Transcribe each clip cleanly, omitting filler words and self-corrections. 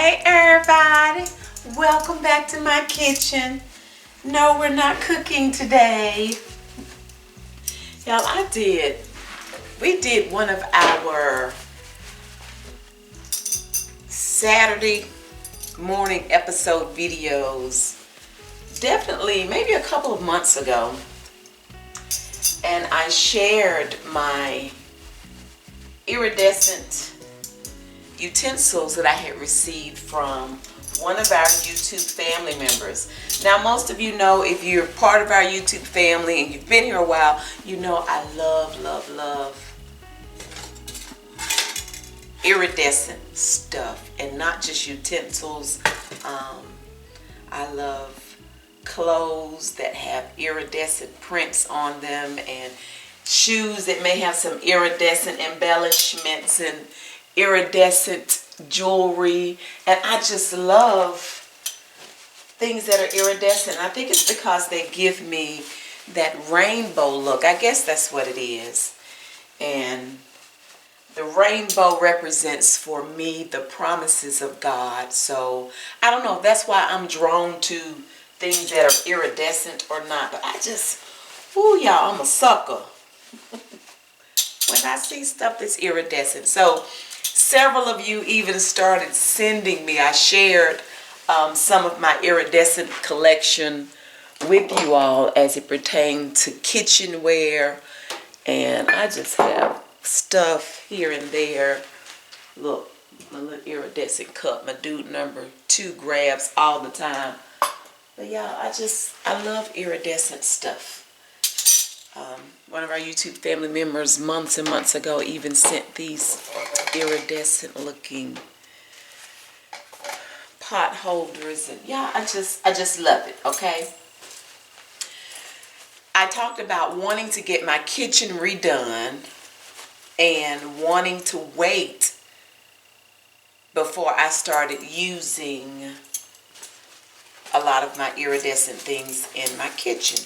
Hey everybody, welcome back to my kitchen. No, we're not cooking today. Y'all, we did one of our Saturday morning episode videos, definitely maybe a couple of months ago. And I shared my iridescent utensils that I had received from one of our YouTube family members. Now, most of you know, if you're part of our YouTube family and you've been here a while, you know I love iridescent stuff, and not just utensils. I love clothes that have iridescent prints on them, and shoes that may have some iridescent embellishments and iridescent jewelry. And I just love things that are iridescent. I think it's because they give me that rainbow look. I guess that's what it is. And the rainbow represents for me the promises of God. So I don't know if that's why I'm drawn to things that are iridescent or not, but I just, ooh, y'all, I'm a sucker when I see stuff that's iridescent. So several of you even started sending me, I shared some of my iridescent collection with you all as it pertained to kitchenware. And I just have stuff here and there. Look, my little iridescent cup, my dude number 2 grabs all the time. But y'all, I love iridescent stuff. One of our YouTube family members months and months ago even sent these iridescent looking pot holders, and yeah, I just love it. Okay, I talked about wanting to get my kitchen redone and wanting to wait before I started using a lot of my iridescent things in my kitchen.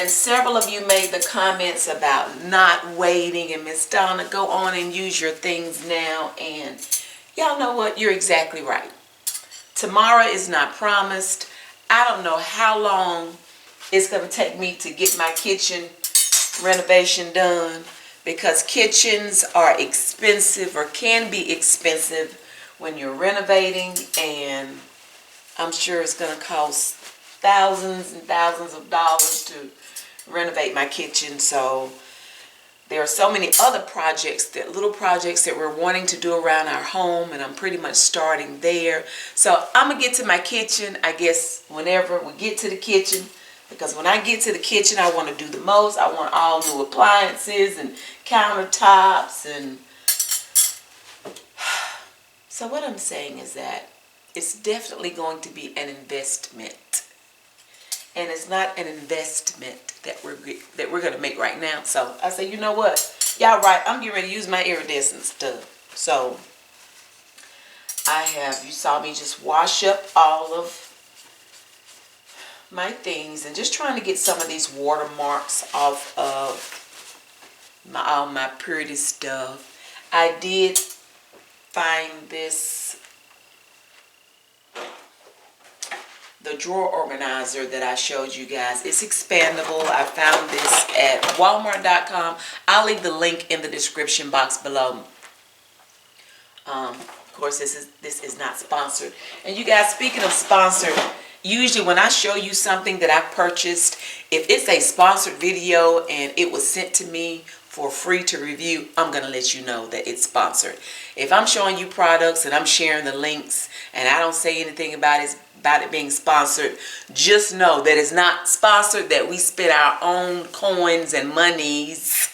And several of you made the comments about not waiting, and Miss Donna, go on and use your things now. And y'all know what? You're exactly right. Tomorrow is not promised. I don't know how long it's going to take me to get my kitchen renovation done, because kitchens are expensive, or can be expensive when you're renovating, and I'm sure it's going to cost thousands and thousands of dollars to renovate my kitchen. So there are so many other projects, little projects that we're wanting to do around our home, and I'm pretty much starting there. So I'm gonna get to my kitchen, I guess, whenever we get to the kitchen, because when I get to the kitchen, I want to do the most. I want all new appliances and countertops. And so what I'm saying is that it's definitely going to be an investment. And it's not an investment that we're going to make right now. So I say, you know what? Y'all right. I'm getting ready to use my iridescent stuff. So you saw me just wash up all of my things and just trying to get some of these watermarks off of all my pretty stuff. I did find this, the drawer organizer that I showed you guys. It's expandable. I found this at Walmart.com. I'll leave the link in the description box below. Of course, this is not sponsored. And you guys, speaking of sponsored, usually when I show you something that I purchased, if it's a sponsored video and it was sent to me for free to review, I'm going to let you know that it's sponsored. If I'm showing you products and I'm sharing the links and I don't say anything about it being sponsored, just know that it's not sponsored, that we spend our own coins and monies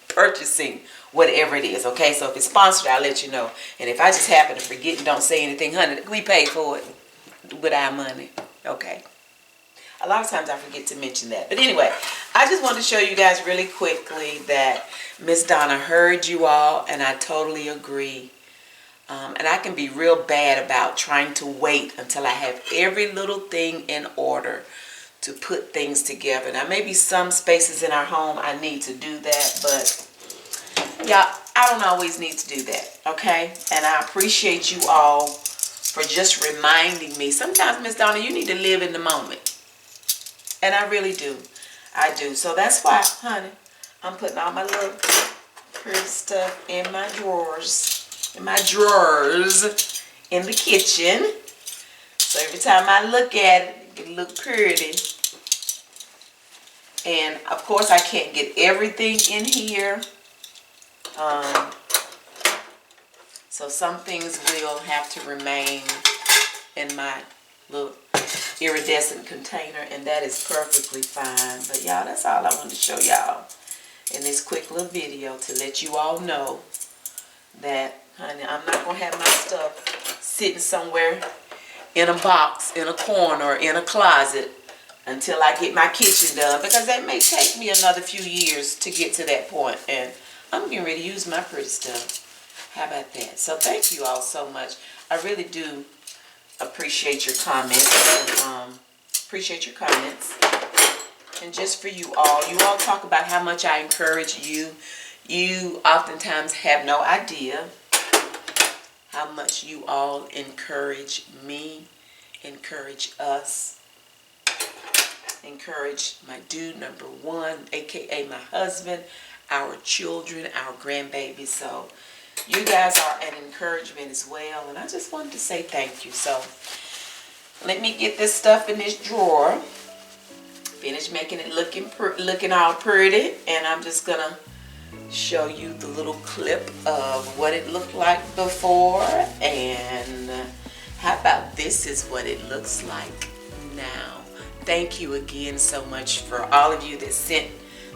purchasing whatever it is. Okay, so if it's sponsored, I'll let you know. And if I just happen to forget and don't say anything, honey, we paid for it with our money. Okay, a lot of times I forget to mention that. But anyway, I just wanted to show you guys really quickly that Miss Donna heard you all, and I totally agree. And I can be real bad about trying to wait until I have every little thing in order to put things together. Now, maybe some spaces in our home I need to do that, but yeah, I don't always need to do that, okay? And I appreciate you all for just reminding me. Sometimes, Miss Donna, you need to live in the moment. And I really do. I do. So that's why, honey, I'm putting all my little pretty stuff in my drawers. In my drawers in the kitchen. So every time I look at it, it look pretty. And of course I can't get everything in here. So some things will have to remain in my little iridescent container, and that is perfectly fine. But y'all, that's all I wanted to show y'all in this quick little video, to let you all know that, honey, I'm not going to have my stuff sitting somewhere in a box, in a corner, in a closet until I get my kitchen done, because that may take me another few years to get to that point, and I'm getting ready to use my pretty stuff. How about that? So thank you all so much. I really do appreciate your comments. Appreciate your comments. And just for you all talk about how much I encourage you. You oftentimes have no idea how much you all encourage me, encourage us, encourage my dude number one, aka my husband, our children, our grandbabies. So you guys are an encouragement as well, and I just wanted to say thank you. So let me get this stuff in this drawer, finish making it looking all pretty, and I'm just gonna show you the little clip of what it looked like before, and how about this is what it looks like now. Thank you again so much for all of you that sent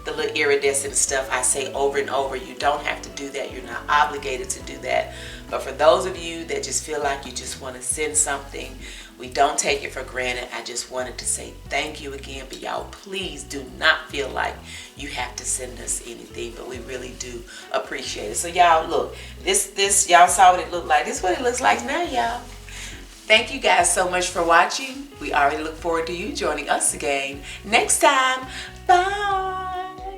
the little iridescent stuff. I say over and over, you don't have to do that. You're not obligated to do that. But for those of you that just feel like you just want to send something, we don't take it for granted. I just wanted to say thank you again. But y'all, please do not feel like you have to send us anything. But we really do appreciate it. So y'all, look, this y'all saw what it looked like. This is what it looks like now, y'all. Thank you guys so much for watching. We already look forward to you joining us again next time. Bye.